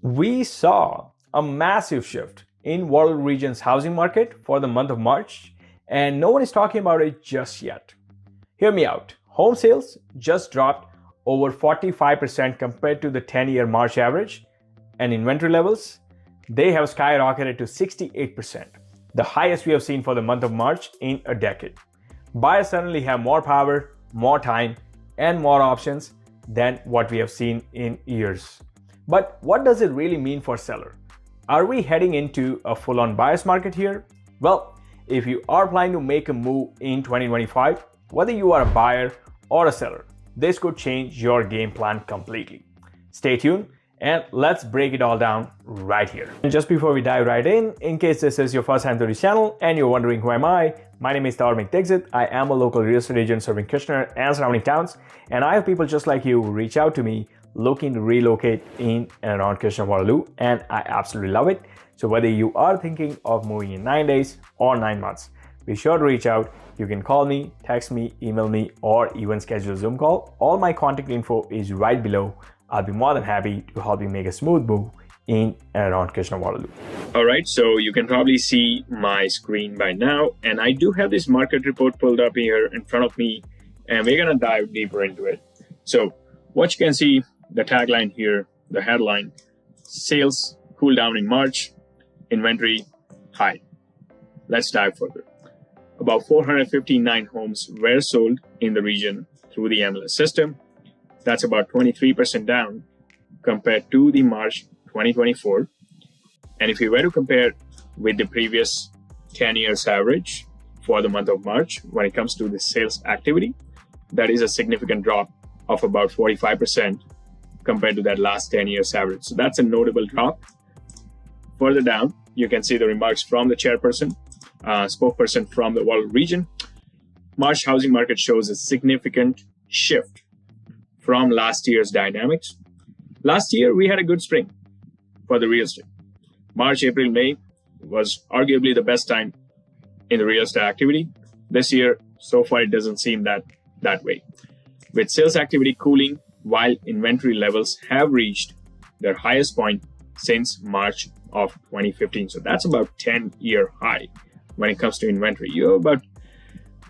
We saw a massive shift in Waterloo region's housing market for the month of March, and no one is talking about it just yet. Hear me out. Home sales just dropped over 45% compared to the 10-year March average, and inventory levels, they have skyrocketed to 68%, the highest we have seen for the month of March in a decade. Buyers suddenly have more power, more time, and more options than what we have seen in years. But what does it really mean for seller? Are we heading into a full-on buyer's market here? Well, if you are planning to make a move in 2025, whether you are a buyer or a seller, this could change your game plan completely. Stay tuned and let's break it all down right here. And just before we dive right in case this is your first time to this channel and you're wondering who am I, my name is Tarrifs. I am a local real estate agent serving Kitchener and surrounding towns, and I have people just like you reach out to me looking to relocate in and around Kitchener Waterloo, and I absolutely love it. So whether you are thinking of moving in 9 days or 9 months, be sure to reach out. You can call me, text me, email me, or even schedule a Zoom call. All my contact info is right below. I'll be more than happy to help you make a smooth move in and around Kitchener Waterloo. All right, so you can probably see my screen by now, and I do have this market report pulled up here in front of me, and we're gonna dive deeper into it. So what you can see, the tagline here, the headline, sales cool down in March, inventory high. Let's dive further. About 459 homes were sold in the region through the MLS system. That's about 23% down compared to the March 2024. And if you were to compare with the previous 10 years average for the month of March, when it comes to the sales activity, that is a significant drop of about 45% compared to that last 10 years average. So that's a notable drop. Further down, you can see the remarks from the chairperson, spokesperson from the Waterloo region. March housing market shows a significant shift from last year's dynamics. Last year, we had a good spring for the real estate. March, April, May was arguably the best time in the real estate activity. This year, so far, it doesn't seem that way. With sales activity cooling, while inventory levels have reached their highest point since March of 2015. So that's about 10-year high when it comes to inventory. You have about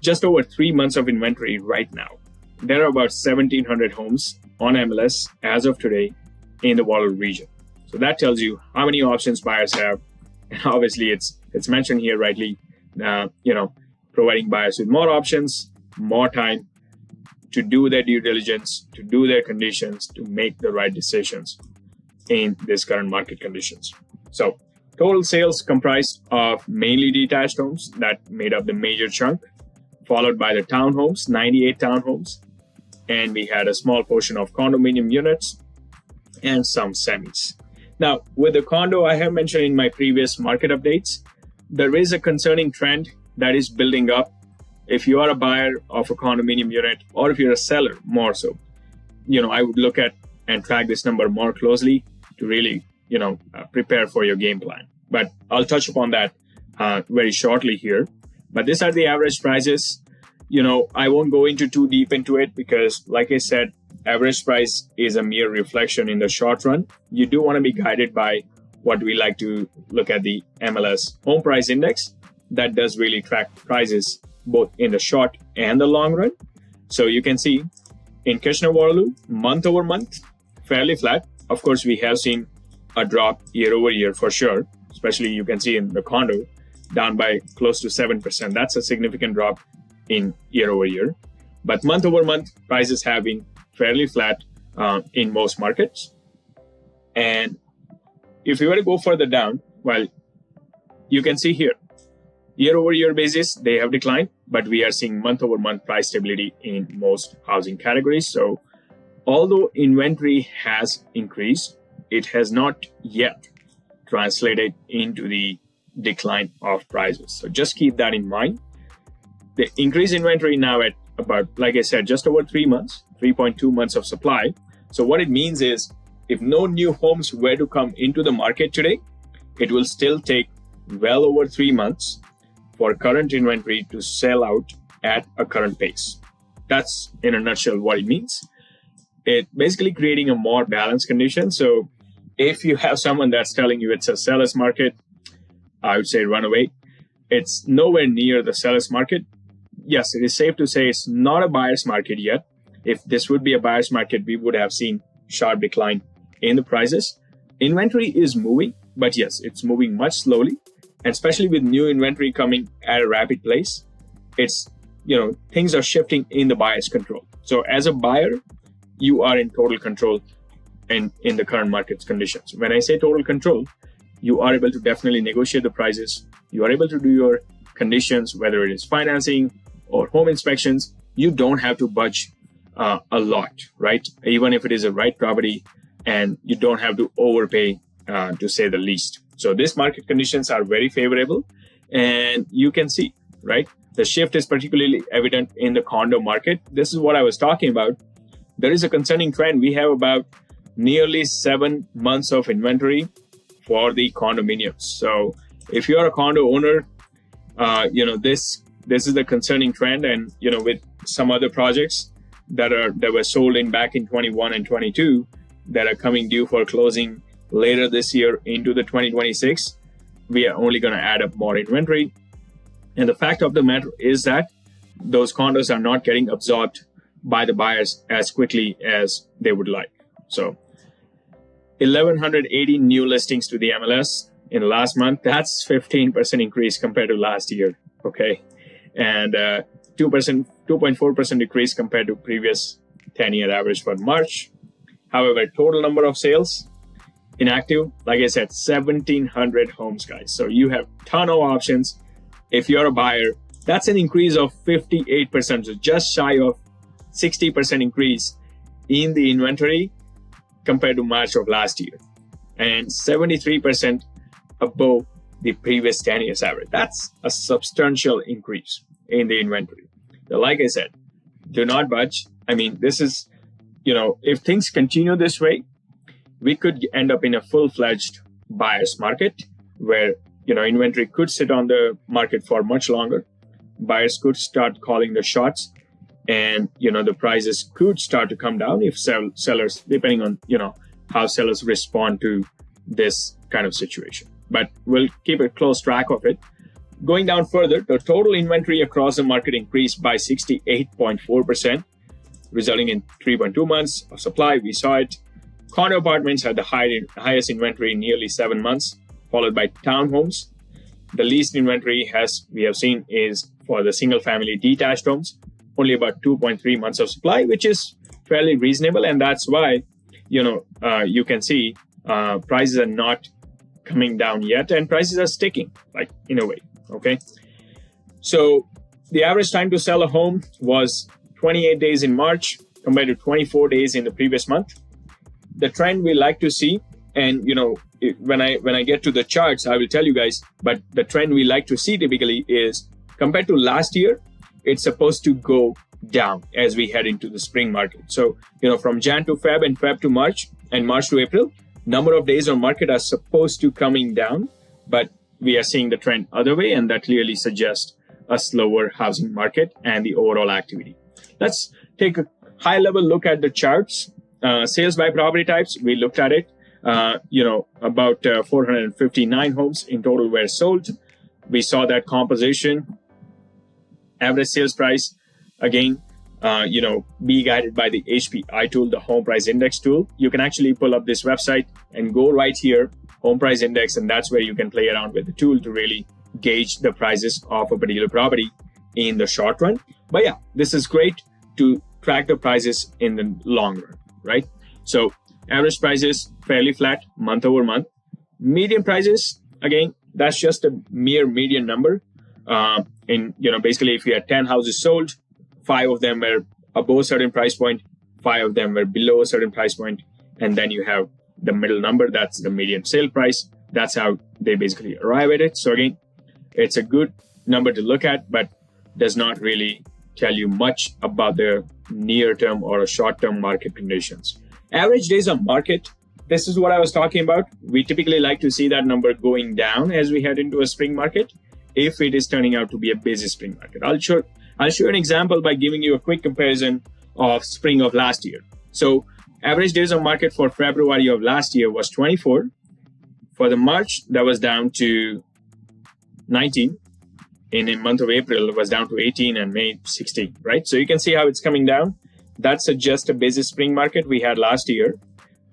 just over 3 months of inventory right now. There are about 1,700 homes on MLS as of today in the Waterloo region. So that tells you how many options buyers have. And obviously it's mentioned here rightly, providing buyers with more options, more time to do their due diligence, to do their conditions, to make the right decisions in this current market conditions. So total sales comprised of mainly detached homes that made up the major chunk, followed by the townhomes, 98 townhomes, and we had a small portion of condominium units and some semis. Now, with the condo, I have mentioned in my previous market updates, there is a concerning trend that is building up. If you are a buyer of a condominium unit, or if you're a seller more so, I would look at and track this number more closely to really, prepare for your game plan. But I'll touch upon that very shortly here. But these are the average prices. I won't go into too deep into it because, like I said, average price is a mere reflection in the short run. You do want to be guided by what we like to look at, the MLS home price index that does really track prices both in the short and the long run. So you can see in Kitchener Waterloo, month over month, fairly flat. Of course, we have seen a drop year over year for sure, especially you can see in the condo, down by close to 7%. That's a significant drop in year over year. But month over month, prices have been fairly flat in most markets. And if you were to go further down, well, you can see here, year over year basis, they have declined, but we are seeing month over month price stability in most housing categories. So although inventory has increased, it has not yet translated into the decline of prices. So just keep that in mind. The increased inventory now at about, like I said, just over 3 months, 3.2 months of supply. So what it means is if no new homes were to come into the market today, it will still take well over 3 months for current inventory to sell out at a current pace. That's in a nutshell what it means. It basically creating a more balanced condition. So If you have someone that's telling you it's a seller's market, I would say run away. It's nowhere near the seller's market. Yes, it is safe to say it's not a buyer's market yet. If this would be a buyer's market, we would have seen sharp decline in the prices. Inventory is moving, but yes, it's moving much slowly. And especially with new inventory coming at a rapid pace, it's, things are shifting in the buyer's control. So as a buyer, you are in total control in the current market conditions. When I say total control, you are able to definitely negotiate the prices. You are able to do your conditions, whether it is financing or home inspections. You don't have to budge a lot, right? Even if it is a right property, and you don't have to overpay, to say the least. So these market conditions are very favorable, and you can see, right? The shift is particularly evident in the condo market. This is what I was talking about. There is a concerning trend. We have about nearly 7 months of inventory for the condominiums. So if you're a condo owner, this is the concerning trend. And, with some other projects that were sold back in 21 and 22 that are coming due for closing later this year into the 2026, we are only going to add up more inventory. And the fact of the matter is that those condos are not getting absorbed by the buyers as quickly as they would like. So 1,180 new listings to the MLS in the last month. That's 15% increase compared to last year. Okay. And 2.4% decrease compared to previous 10-year average for March. However, total number of sales inactive, like I said, 1,700 homes, guys. So you have a ton of options. If you're a buyer, that's an increase of 58%, so just shy of 60% increase in the inventory compared to March of last year, and 73% above the previous 10 years average. That's a substantial increase in the inventory. So like I said, do not budge. I mean, this is, if things continue this way, we could end up in a full-fledged buyer's market where, inventory could sit on the market for much longer. Buyers could start calling the shots, and, the prices could start to come down if sellers, depending on, how sellers respond to this kind of situation. But we'll keep a close track of it. Going down further, the total inventory across the market increased by 68.4%, resulting in 3.2 months of supply. We saw it. Condo apartments had the highest inventory in nearly 7 months, followed by townhomes. The least inventory, as we have seen, is for the single-family detached homes, only about 2.3 months of supply, which is fairly reasonable. And that's why, you can see prices are not coming down yet, and prices are sticking, like, in a way. Okay. So the average time to sell a home was 28 days in March compared to 24 days in the previous month. The trend we like to see, and when I get to the charts, I will tell you guys, but the trend we like to see typically is compared to last year, it's supposed to go down as we head into the spring market. So, from Jan to Feb and Feb to March and March to April, number of days on market are supposed to coming down, but we are seeing the trend other way, and that clearly suggests a slower housing market and the overall activity. Let's take a high level look at the charts. Sales by property types, we looked at it. About 459 homes in total were sold. We saw that composition. Average sales price, again, be guided by the HPI tool, the home price index tool. You can actually pull up this website and go right here, home price index, and that's where you can play around with the tool to really gauge the prices of a particular property in the short run. But yeah, this is great to track the prices in the long run, right? So average prices fairly flat month over month. Median prices, again, that's just a mere median number. Basically, if you had 10 houses sold, 5 of them were above a certain price point, 5 of them were below a certain price point, and then you have the middle number, that's the median sale price. That's how they basically arrive at it. So again, it's a good number to look at, but does not really tell you much about the near-term or short-term market conditions. Average days on market, this is what I was talking about. We typically like to see that number going down as we head into a spring market, if it is turning out to be a busy spring market. I'll show an example by giving you a quick comparison of spring of last year. So Average days on market for February of last year was 24. For the March, that was down to 19. In the month of April, it was down to 18, and May 60, right? So you can see how it's coming down. That's just a busy spring market we had last year.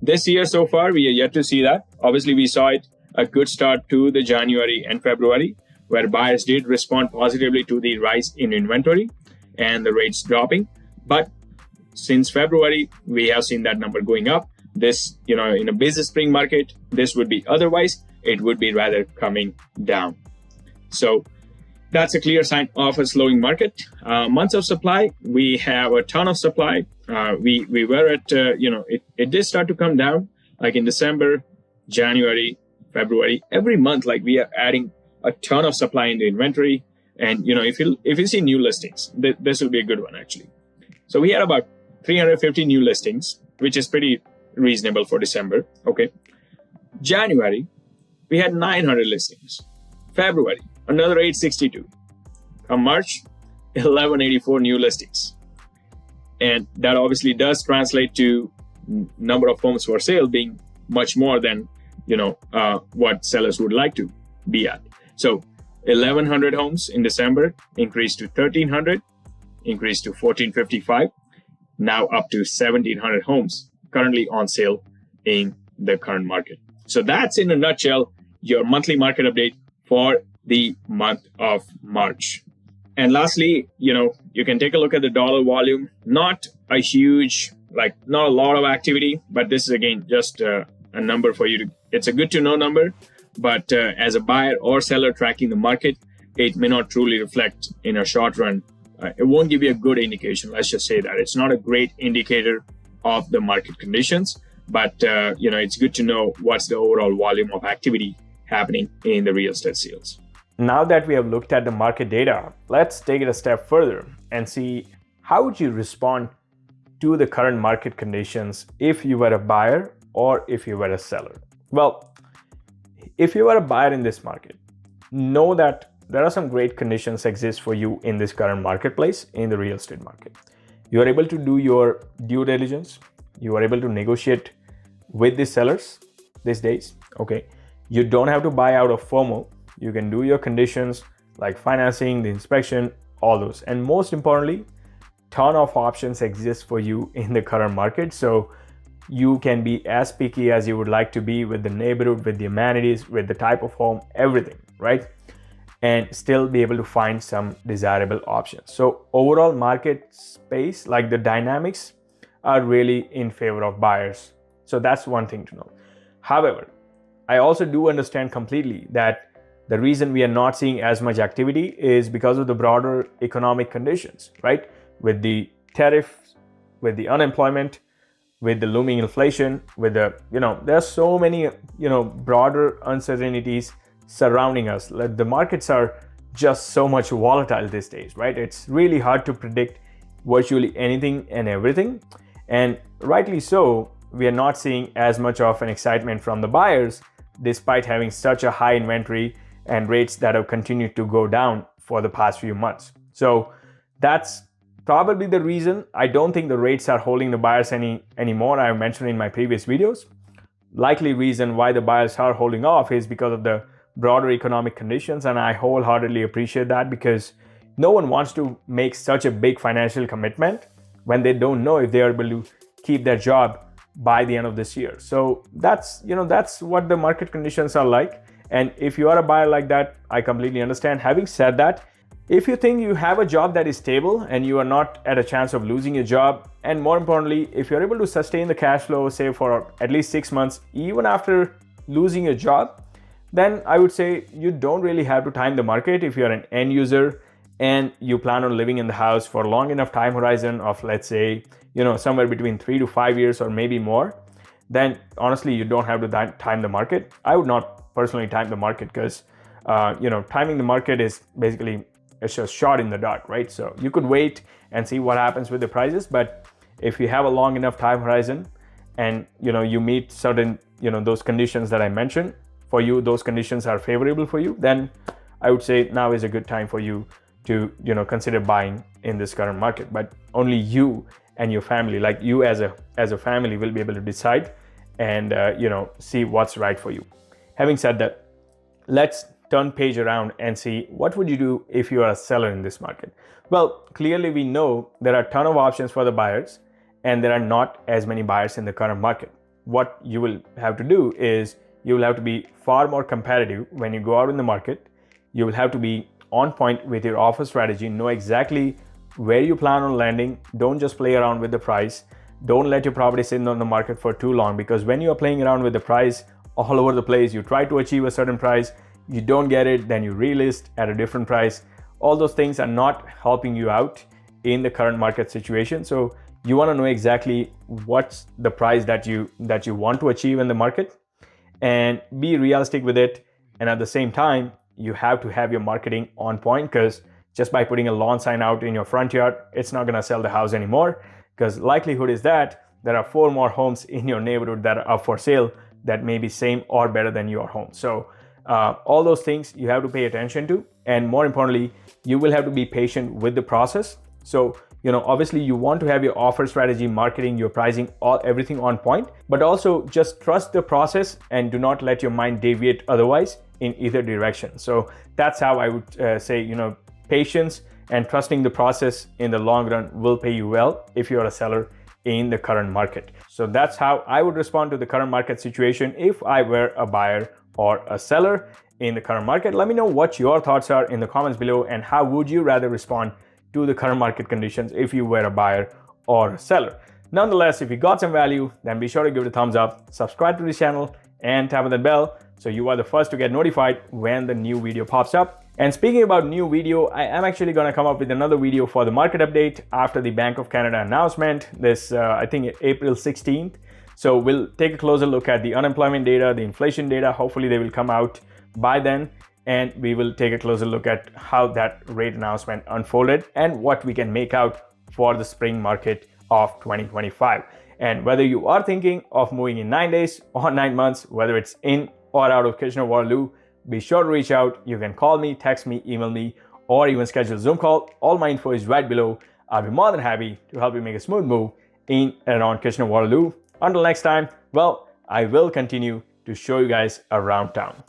This year so far, we are yet to see that. Obviously, we saw it a good start to the January and February, where buyers did respond positively to the rise in inventory and the rates dropping. But since February, we have seen that number going up. This, in a busy spring market, this would be otherwise, it would be rather coming down. So that's a clear sign of a slowing market. Months of supply, we have a ton of supply. We were at, it did start to come down, like in December, January, February. Every month, like we are adding a ton of supply in the inventory. And, if you see new listings, this will be a good one, actually. So we had about 350 new listings, which is pretty reasonable for December. Okay. January, we had 900 listings. February, another 862. Come March, 1184 new listings. And that obviously does translate to number of homes for sale being much more than, what sellers would like to be at. So 1100 homes in December increased to 1300, increased to 1455, now up to 1700 homes currently on sale in the current market. So that's in a nutshell your monthly market update for the month of March. And lastly, you can take a look at the dollar volume. Not a huge, not a lot of activity, but this is again just a number for you to, it's a good to know number, but as a buyer or seller tracking the market, it may not truly reflect in a short run. It won't give you a good indication. Let's just say that it's not a great indicator of the market conditions, but it's good to know what's the overall volume of activity happening in the real estate sales. Now that we have looked at the market data, let's take it a step further and see how would you respond to the current market conditions if you were a buyer or if you were a seller. Well, if you are a buyer in this market, know that there are some great conditions exist for you in this current marketplace in the real estate market. You are able to do your due diligence. You are able to negotiate with the sellers these days. Okay. You don't have to buy out of FOMO. You can do your conditions like financing, the inspection, all those. And most importantly, ton of options exist for you in the current market. So you can be as picky as you would like to be with the neighborhood, with the amenities, with the type of home, everything, right? And still be able to find some desirable options. So overall market space, like the dynamics, are really in favor of buyers. So that's one thing to know. However, I also do understand completely that the reason we are not seeing as much activity is because of the broader economic conditions, right? With the tariffs, with the unemployment, with the looming inflation, with the, there are so many, broader uncertainties surrounding us. The markets are just so much volatile these days, right? It's really hard to predict virtually anything and everything. And rightly so, we are not seeing as much of an excitement from the buyers, despite having such a high inventory and rates that have continued to go down for the past few months. So that's probably the reason. I don't think the rates are holding the buyers anymore. I mentioned in my previous videos. Likely reason why the buyers are holding off is because of the broader economic conditions, and I wholeheartedly appreciate that, because no one wants to make such a big financial commitment when they don't know if they are able to keep their job by the end of this year. So that's what the market conditions are like. And if you are a buyer like that, I completely understand. Having said that, if you think you have a job that is stable and you are not at a chance of losing your job, and more importantly, if you're able to sustain the cash flow, say for at least 6 months, even after losing your job, then I would say you don't really have to time the market. If you're an end user and you plan on living in the house for a long enough time horizon of, let's say, somewhere between 3 to 5 years or maybe more, then honestly, you don't have to time the market. I would not personally time the market because, timing the market is basically, it's just shot in the dark, right? So you could wait and see what happens with the prices. But if you have a long enough time horizon and, you meet certain, those conditions that I mentioned, for you, those conditions are favorable for you, then I would say now is a good time for you to, consider buying in this current market. But only you and your family, like you as a family, will be able to decide and see what's right for you. Having said that, let's turn page around and see what would you do if you are a seller in this market. Well, clearly we know there are a ton of options for the buyers and there are not as many buyers in the current market. What you will have to do is you will have to be far more competitive when you go out in the market. You will have to be on point with your offer strategy, know exactly where you plan on landing. Don't just play around with the price. Don't let your property sit on the market for too long, because when you are playing around with the price all over the place, you try to achieve a certain price, you don't get it, then you relist at a different price. All those things are not helping you out in the current market situation. So you want to know exactly what's the price that you want to achieve in the market and be realistic with it. And at the same time, you have to have your marketing on point, because just by putting a lawn sign out in your front yard, it's not going to sell the house anymore, because likelihood is that there are 4 more homes in your neighborhood that are up for sale that may be same or better than your home. So all those things you have to pay attention to, and more importantly, you will have to be patient with the process. So obviously you want to have your offer strategy, marketing, your pricing, everything on point, but also just trust the process and do not let your mind deviate otherwise in either direction. So that's how I would say, patience and trusting the process in the long run will pay you well if you're a seller in the current market. So that's how I would respond to the current market situation if I were a buyer or a seller in the current market. Let me know what your thoughts are in the comments below, and how would you rather respond to the current market conditions if you were a buyer or a seller. Nonetheless, if you got some value, then be sure to give it a thumbs up, subscribe to this channel, and tap on that bell so you are the first to get notified when the new video pops up. And speaking about new video, I am actually going to come up with another video for the market update after the Bank of Canada announcement, this I think April 16th. So we'll take a closer look at the unemployment data, the inflation data. Hopefully they will come out by then, and we will take a closer look at how that rate announcement unfolded and what we can make out for the spring market of 2025. And whether you are thinking of moving in 9 days or 9 months, whether it's in or out of Kitchener Waterloo, be sure to reach out. You can call me, text me, email me, or even schedule a Zoom call. All my info is right below. I'll be more than happy to help you make a smooth move in and around Kitchener Waterloo. Until next time, well, I will continue to show you guys around town.